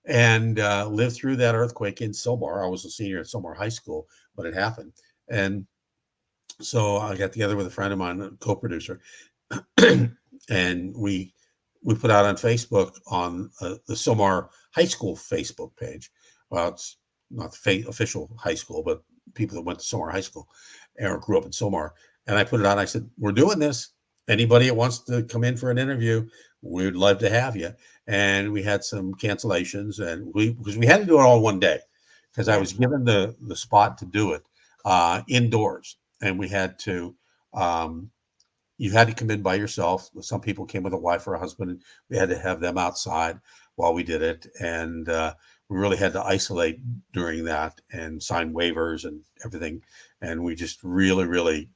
And lived through that earthquake in Silmar. I was a senior at Silmar High School when it happened. And so I got together with a friend of mine, a co-producer, and we put out on Facebook on the Silmar High School Facebook page. Well, it's not the official high school, but people that went to Silmar High School or grew up in Silmar. And I put it out. I said, "We're doing this. Anybody that wants to come in for an interview, we'd love to have you." And we had some cancellations, and because we had to do it all one day, because I
Yeah.
was given the spot to do it indoors, and we had to. You had to come in by yourself. Some people came with a wife or a husband, and we had to have them outside while we did it. And we really had to isolate during that and sign waivers and everything. And we just really, really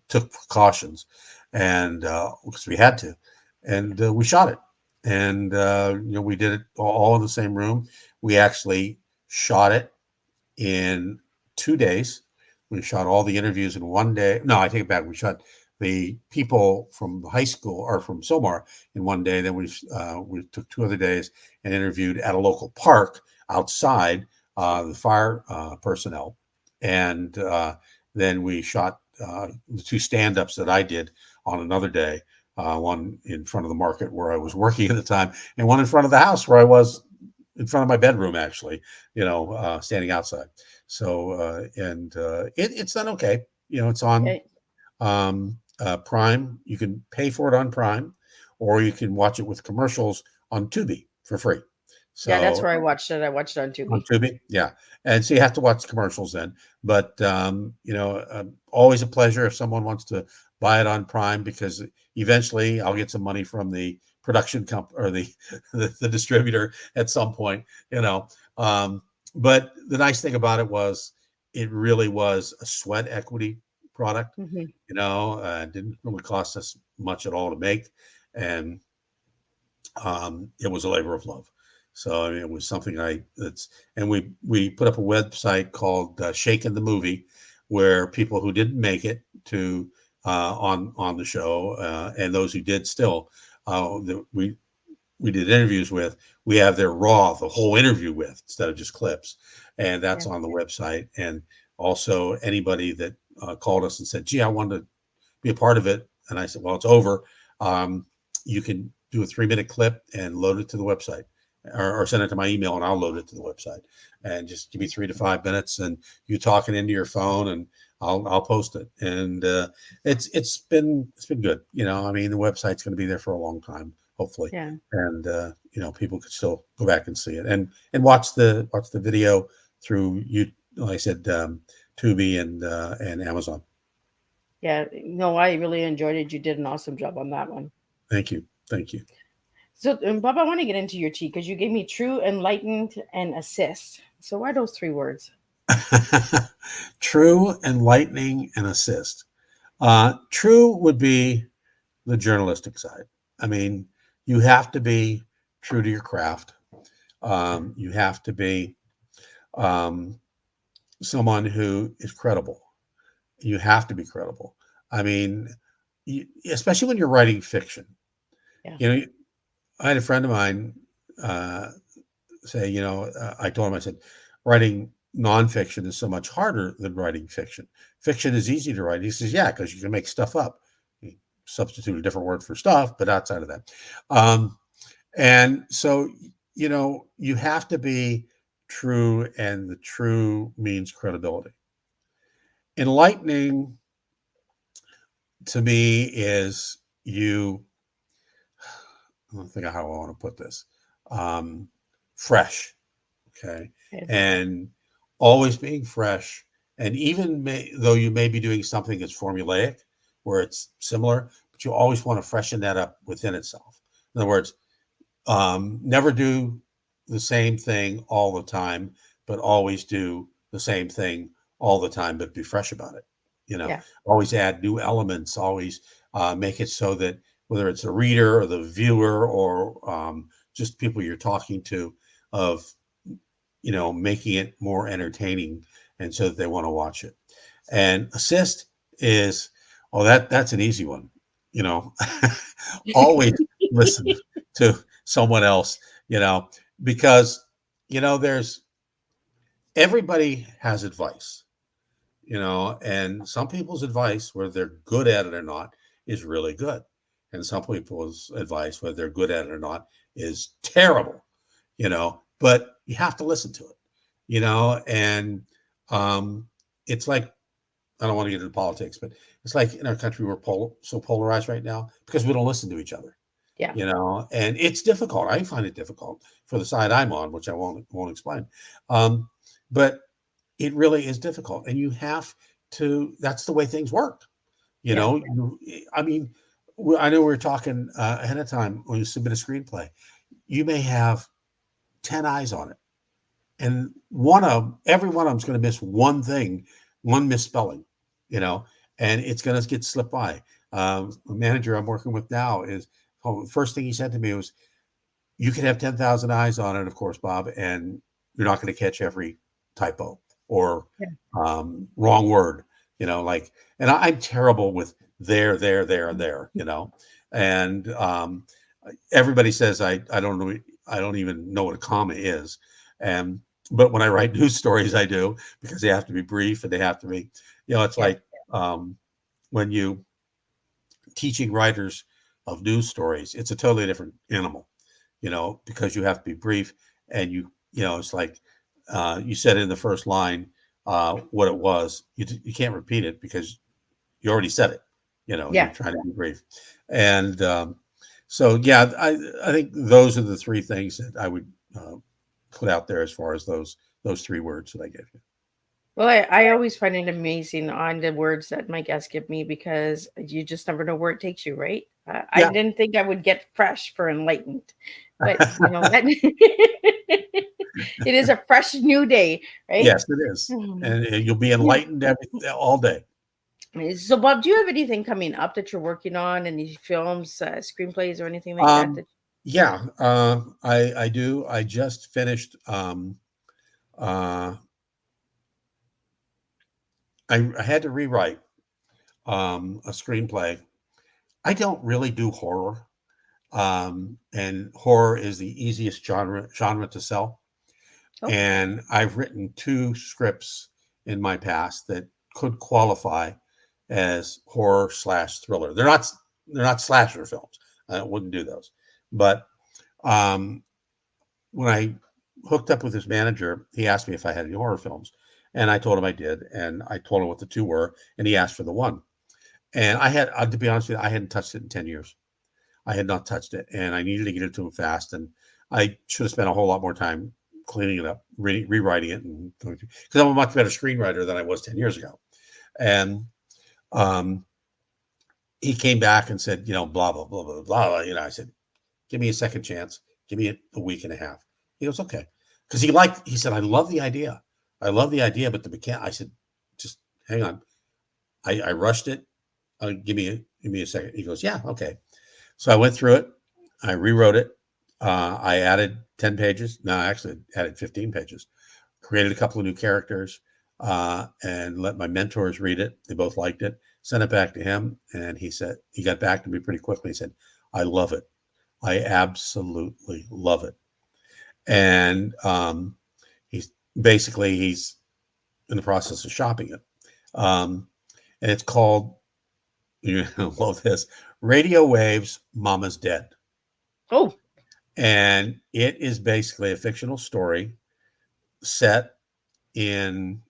took precautions, and because we had to, and we shot it. And we did it all in the same room. We actually shot it in 2 days. We shot all the interviews in one day. No, I take it back. We shot the people from high school or from Somar in one day. Then we took 2 other days and interviewed at a local park outside the fire personnel, and then we shot the two stand-ups that I did on another day. One in front of the market where I was working at the time, and one in front of the house where I was in front of my bedroom, actually, standing outside. So, and it's done okay. It's on
Yeah.
Prime. You can pay for it on Prime, or you can watch it with commercials on Tubi for free.
Yeah, that's
So
where I watched it. I watched it on
on
Tubi.
Tubi, yeah, and so you have to watch commercials then. But always a pleasure if someone wants to buy it on Prime, because eventually I'll get some money from the production company or the distributor at some point. You know, um, but the nice thing about it was it really was a sweat equity product.
Hmm.
Didn't really cost us much at all to make, and it was a labor of love. So I mean, it was something and we put up a website called Shaken the Movie, where people who didn't make it to on the show, and those who did still, that we did interviews with, we have their the whole interview with, instead of just clips, and that's
Yeah.
on the website. And also anybody that called us and said, "Gee, I wanted to be a part of it," and I said, "Well, it's over. Um, you can do a 3-minute clip and load it to the website, or send it to my email, and I'll load it to the website. And just give me 3 to 5 minutes, and you talking into your phone, and I'll post it." And it's been good. I mean, the website's going to be there for a long time, hopefully,
Yeah.
and people could still go back and see it, and watch the video through you. Like I said, Tubi and Amazon.
Yeah. No, I really enjoyed it. You did an awesome job on that one.
Thank you. Thank you.
So, Bob, I want to get into your tea because you gave me true, enlightened, and assist. So, why those three words?
True, enlightening, and assist. True would be the journalistic side. I mean, you have to be true to your craft. You have to be um, someone who is credible. You have to be credible. I mean, especially when you're writing fiction.
Yeah.
You know, I had a friend of mine say, I told him, I said, writing nonfiction is so much harder than writing fiction. Fiction is easy to write. He says, yeah, because you can make stuff up. He substitute a different word for stuff, but outside of that. And so, you have to be true, and the true means credibility. Enlightening to me is you, I don't think how I want to put this, fresh. Okay.
Okay.
And always being fresh. And even though you may be doing something that's formulaic, where it's similar, but you always want to freshen that up within itself. In other words, never do the same thing all the time, but always do the same thing all the time, but be fresh about it.
Yeah.
Always add new elements, always make it so that whether it's a reader or the viewer or just people you're talking to, of making it more entertaining, and so that they want to watch it. And assist is, that's an easy one. Always listen to someone else, because there's everybody has advice, and some people's advice, whether they're good at it or not, is really good. And some people's advice, whether they're good at it or not, is terrible, but you have to listen to it, and it's like, I don't want to get into politics, but it's like in our country, we're so polarized right now because we don't listen to each other,
Yeah.
and it's difficult. I find it difficult for the side I'm on, which I won't explain. But it really is difficult, and you have to, that's the way things work.
Yeah.
I mean, I know we were talking ahead of time when you submit a screenplay, you may have 10 eyes on it. And every one of them is going to miss one thing, one misspelling, and it's going to get slipped by. A manager I'm working with now first thing he said to me was, you can have 10,000 eyes on it, of course, Bob, and you're not going to catch every typo or
Yeah.
wrong word, and I'm terrible with there, and everybody says I don't know, I don't even know what a comma is. But when I write news stories, I do, because they have to be brief and they have to be, it's like when you teaching writers of news stories, it's a totally different animal, because you have to be brief, and it's like you said in the first line what it was. You can't repeat it because you already said it. You're trying to be brief, and so yeah, I think those are the three things that I would put out there as far as those three words that I gave you.
Well, I always find it amazing on the words that my guests give me, because you just never know where it takes you, right? I
Yeah.
didn't think I would get fresh for enlightened, but that it is a fresh new day, right?
Yes, it is, and you'll be enlightened all day.
So, Bob, do you have anything coming up that you're working on? Any films, screenplays, or anything like that?
Yeah, I do. I just finished. Uh, I had to rewrite a screenplay. I don't really do horror, and horror is the easiest genre to sell.
Oh.
And I've written 2 scripts in my past that could qualify as horror / thriller. They're not slasher films. I wouldn't do those. But when I hooked up with this manager, he asked me if I had any horror films, and I told him I did, and I told him what the 2 were, and he asked for the 1. And I had, to be honest with you, I hadn't touched it in 10 years. I had not touched it, and I needed to get it to him fast, and I should have spent a whole lot more time cleaning it up, rewriting it, and because I'm a much better screenwriter than I was 10 years ago. And he came back and said, blah, blah, blah, blah, blah. I said, give me a second chance. Give me a week and a half. He goes, okay. Because he said, I love the idea. But I said, just hang on. I rushed it. Give me a second. He goes, yeah, okay. So I went through it. I rewrote it. I added 10 pages. No, I actually added 15 pages. created a couple of new characters, and let my mentors read it. They both liked it. Sent it back to him, and he got back to me pretty quickly. He said, "I love it. I absolutely love it." And he's he's in the process of shopping it, and it's called, you love this, Radio Waves, Mama's Dead.
Oh,
And it is basically a fictional story set in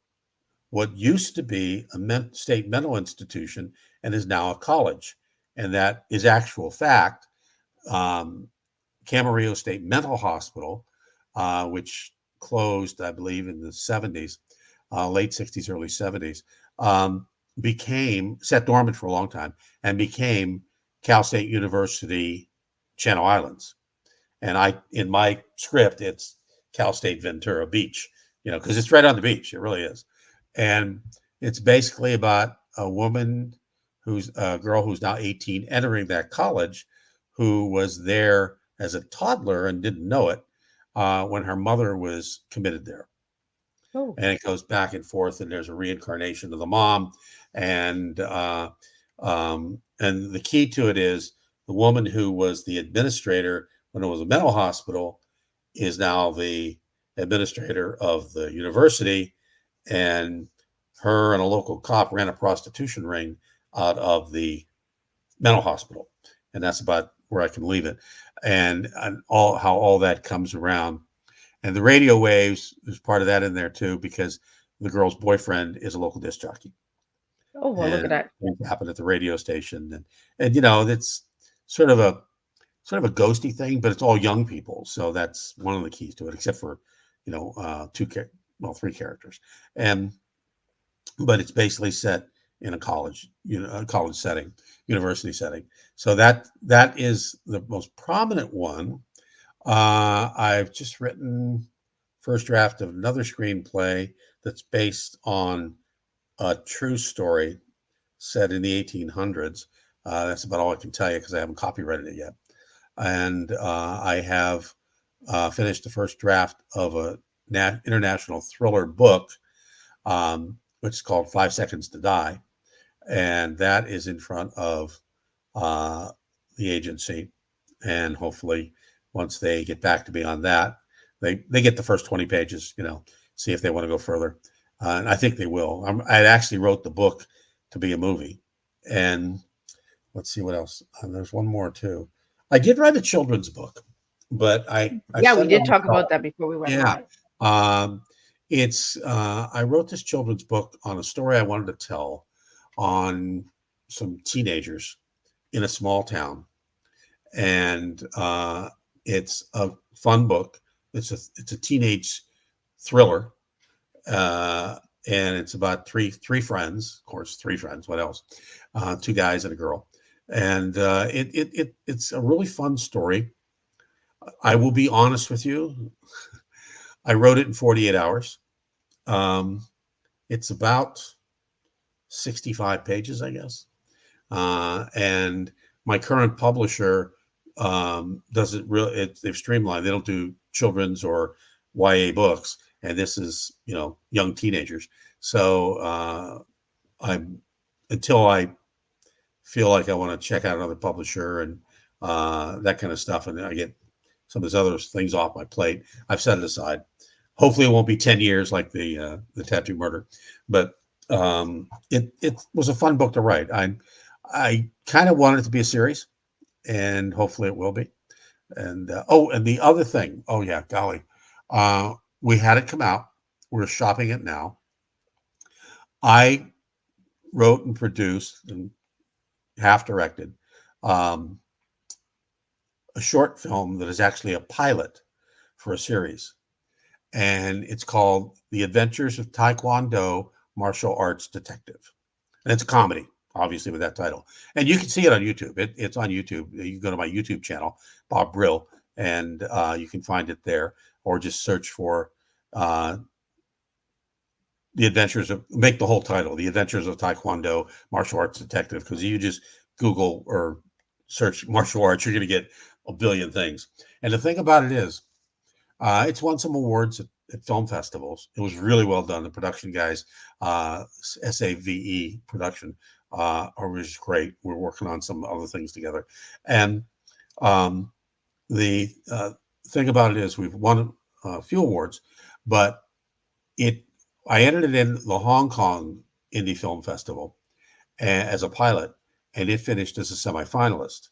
what used to be a state mental institution and is now a college. And that is actual fact. Um, Camarillo State Mental Hospital, which closed, I believe, in the 70s, late 60s, early 70s, became sat dormant for a long time and became Cal State University Channel Islands. And in my script, it's Cal State Ventura Beach, because it's right on the beach. It really is. And it's basically about a woman who's a girl who's now 18 entering that college, who was there as a toddler and didn't know it when her mother was committed there.
oh,
And it goes back and forth, and there's a reincarnation of the mom. And and the key to it is the woman who was the administrator when it was a mental hospital is now the administrator of the university, and her and a local cop ran a prostitution ring out of the mental hospital, and that's about where I can leave it, and all how all that comes around, and the radio waves is part of that in there too, because the girl's boyfriend is a local disc jockey,
oh, well, look at
and
that.
it happened at the radio station, and it's sort of a ghosty thing, but it's all young people, so that's one of the keys to it, except for three characters, and but it's basically set in a college, a college setting, university setting. So that is the most prominent one. I've just written first draft of another screenplay that's based on a true story set in the 1800s. That's about all I can tell you because I haven't copyrighted it yet. And I have finished the first draft of a international thriller book, which is called 5 Seconds to Die. And that is in front of the agency. And hopefully, once they get back to me on that, they get the first 20 pages, see if they want to go further. And I think they will. I actually wrote the book to be a movie. And let's see what else. There's one more too. I did write a children's book, but I
Yeah, we
set it
did
on
talk
the top.
about that before we went
Yeah.
live.
It's I wrote this children's book on a story I wanted to tell on some teenagers in a small town, and it's a fun book. It's a teenage thriller, and it's about three friends, of course, three friends. What else? Two guys and a girl, and it's a really fun story. I will be honest with you. I wrote it in 48 hours. It's about 65 pages, I guess. And my current publisher doesn't really, they've streamlined. They don't do children's or YA books. And this is, young teenagers. So until I feel like I want to check out another publisher and that kind of stuff, and then I get some of these other things off my plate, I've set it aside. Hopefully it won't be 10 years like the Tattoo Murder, but it was a fun book to write. I kind of wanted it to be a series, and hopefully it will be. And and the other thing, oh yeah, golly, we had it come out. We're shopping it now. I wrote and produced and half directed a short film that is actually a pilot for a series, and it's called The Adventures of Taekwondo Martial Arts Detective. And it's a comedy, obviously, with that title. And you can see it on YouTube. It's on YouTube. You can go to my YouTube channel, Bob Brill, and you can find it there, or just search for The Adventures of, make the whole title, The Adventures of Taekwondo Martial Arts Detective, because you just Google or search martial arts, you're going to get a billion things. And the thing about it is, it's won some awards at at film festivals. It was really well done. The production guys, SAVE production, are was great. We're working on some other things together, and um, the thing about it is we've won a few awards, but it I entered it in the Hong Kong Indie Film Festival as a pilot, and it finished as a semifinalist.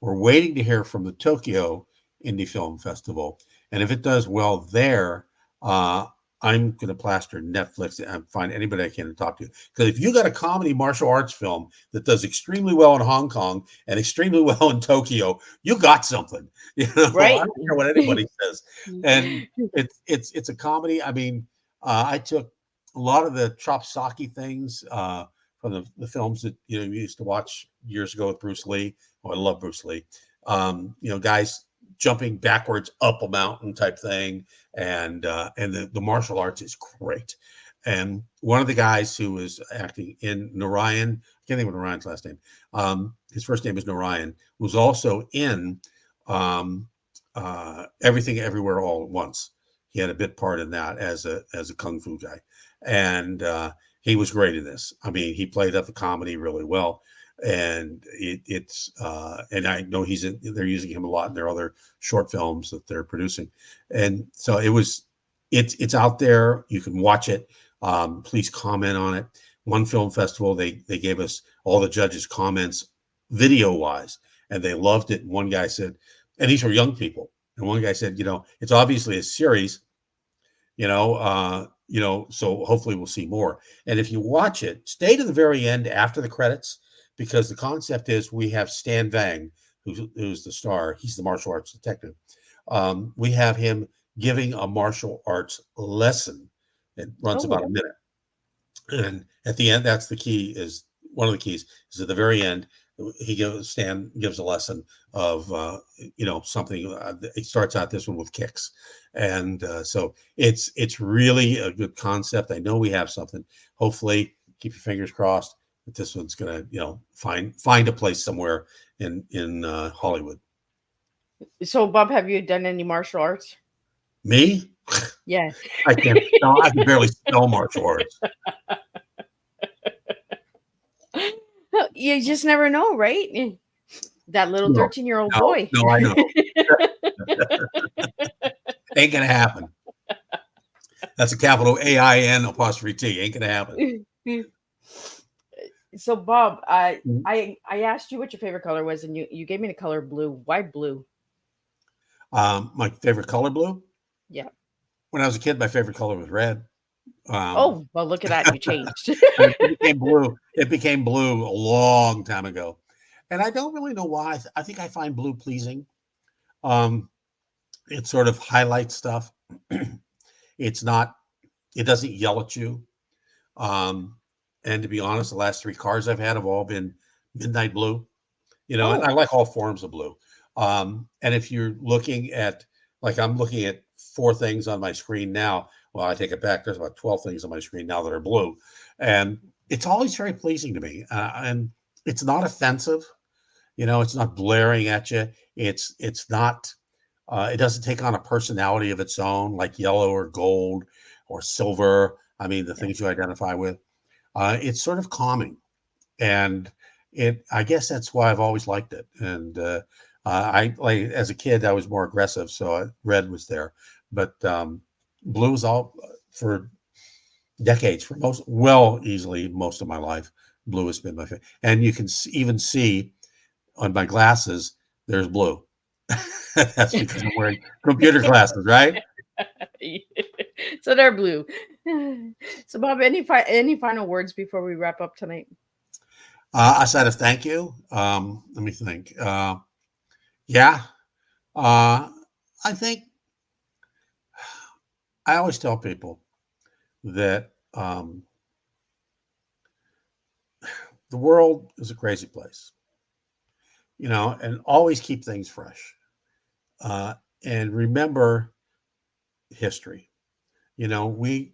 We're waiting to hear from the Tokyo Indie Film Festival, and if it does well there, uh, I'm going to plaster Netflix and find anybody I can to talk to. Because if you got a comedy martial arts film that does extremely well in Hong Kong and extremely well in Tokyo, you got something. You know, I
Right.
don't care what anybody says. And it's a comedy. I mean, I took a lot of the chop socky things from the films that we used to watch years ago with Bruce Lee. Oh, I love Bruce Lee. Guys jumping backwards up a mountain type thing, and the martial arts is great. And one of the guys who was acting in Narayan, I can't think of Narayan's last name. His first name is Narayan. Was also in Everything Everywhere All at Once. He had a bit part in that as a kung fu guy, and he was great in this. I mean, he played up the comedy really well, and and I know they're using him a lot in their other short films that they're producing, and so it's out there. You can watch it. Please comment on it. One film festival, they gave us all the judges' comments video wise, and they loved it. And one guy said, and these were young people, and one guy said, it's obviously a series, so hopefully we'll see more. And if you watch it, stay to the very end after the credits, because the concept is we have Stan Vang, who's the star. He's the martial arts detective. We have him giving a martial arts lesson. It runs about a minute. And at the end, that's the key, is one of the keys is at the very end, Stan gives a lesson of, something. It starts out this one with kicks. And so it's really a good concept. I know we have something. Hopefully, keep your fingers crossed that this one's going to, find a place somewhere in Hollywood.
So, Bob, have you done any martial arts?
Me?
Yeah.
I can't. No, I can barely spell martial arts.
You just never know, right? That little 13-year-old boy.
No, I know. Ain't gonna happen. That's a capital AIN apostrophe T. Ain't gonna happen.
So, Bob, I asked you what your favorite color was, and you gave me the color blue. Why blue?
My favorite color, blue.
Yeah.
When I was a kid, my favorite color was red.
Oh, well, look at that. You changed.
It became blue. It became blue a long time ago. And I don't really know why. I think I find blue pleasing. It sort of highlights stuff. It doesn't yell at you. And to be honest, the last 3 cars I've had have all been midnight blue. And I like all forms of blue. And if you're looking at, like I'm looking at 4 things on my screen now. Well, I take it back. There's about 12 things on my screen now that are blue. And it's always very pleasing to me. And it's not offensive. It's not blaring at you. It's not, it doesn't take on a personality of its own, like yellow or gold or silver. I mean, the things you identify with. It's sort of calming. And I guess that's why I've always liked it. And as a kid, I was more aggressive. So red was there. But blue was all for decades, easily most of my life. Blue has been my favorite. And you can even see on my glasses, there's blue. That's because I'm wearing computer glasses, right?
So they're blue. So, Bob, any final words before we wrap up tonight?
Aside of thank you, let me think. I think I always tell people that the world is a crazy place, and always keep things fresh. And remember history. We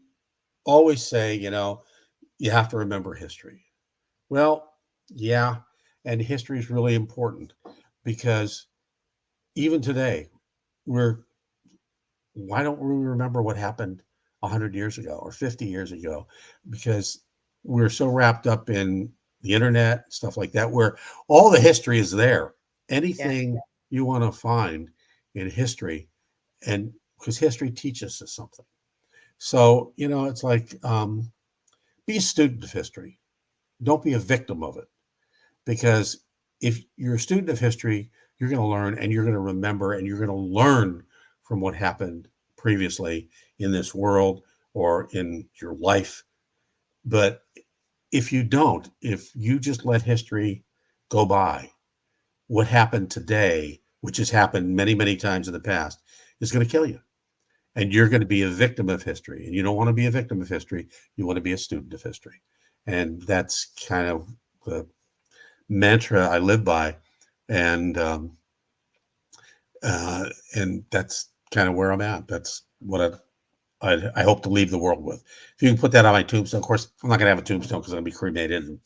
always say, you have to remember history. Well, yeah, and history is really important because even today, we're why don't we remember what happened 100 years ago or 50 years ago? Because we're so wrapped up in the internet, stuff like that, where all the history is there.
Yeah.
Anything you want to find in history, and because history teaches us something. So, it's like, be a student of history. Don't be a victim of it. Because if you're a student of history, you're going to learn and you're going to remember and you're going to learn from what happened previously in this world or in your life. But if you don't, if you just let history go by, what happened today, which has happened many, many times in the past, is going to kill you. And you're going to be a victim of history. And you don't want to be a victim of history. You want to be a student of history. And that's kind of the mantra I live by. And that's kind of where I'm at. That's what I hope to leave the world with. If you can put that on my tombstone, of course, I'm not going to have a tombstone because I'm going to be cremated,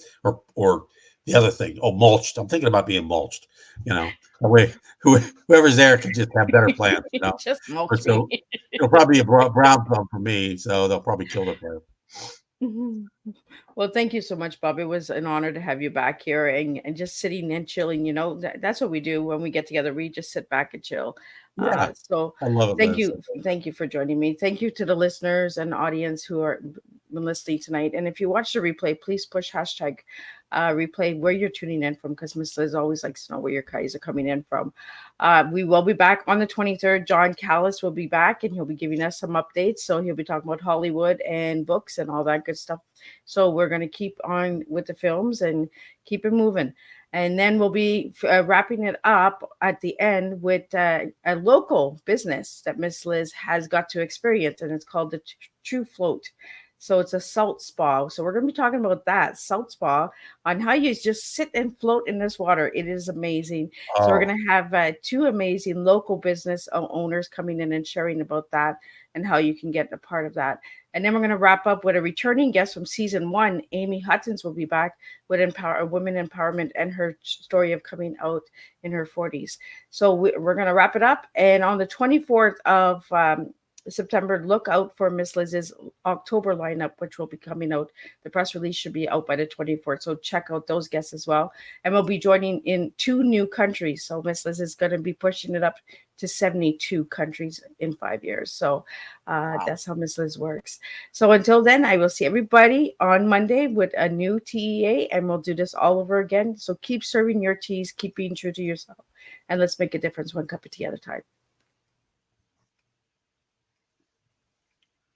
or the other thing. Oh, mulched. I'm thinking about being mulched. That way, whoever's there can just have better plans.
Just
Or
mulch me.
so it'll probably be a brown thumb for me, so they'll probably kill the player.
Well, thank you so much, Bob. It was an honor to have you back here and just sitting and chilling. That's what we do when we get together. We just sit back and chill.
Yeah,
So
I love it,
thank
Liz.
you. Thank you for joining me. Thank you to the listeners and audience who are been listening tonight. And if you watch the replay, please push hashtag replay where you're tuning in from, because Miss Liz always likes to know where your guys are coming in from. We will be back on the 23rd. John Callis will be back and he'll be giving us some updates. So he'll be talking about Hollywood and books and all that good stuff. So we're going to keep on with the films and keep it moving. And then we'll be wrapping it up at the end with a local business that Miss Liz has got to experience, and it's called the True Float. So it's a salt spa. So we're going to be talking about that salt spa, on how you just sit and float in this water. It is amazing. So we're
Oh,
going to have two amazing local business owners coming in and sharing about that and how you can get a part of that. And then we're going to wrap up with a returning guest from season 1. Amy Huttons will be back with women empowerment and her story of coming out in her 40s. So we're going to wrap it up. And on the 24th of September, look out for Miss Liz's October lineup, which will be coming out. The press release should be out by the 24th. So check out those guests as well. And we'll be joining in 2 new countries. So Miss Liz is going to be pushing it up to 72 countries in 5 years. So
wow.
that's how Miss Liz works. So until then, I will see everybody on Monday with a new TEA, and we'll do this all over again. So keep serving your teas, keep being true to yourself, and let's make a difference one cup of tea at a time.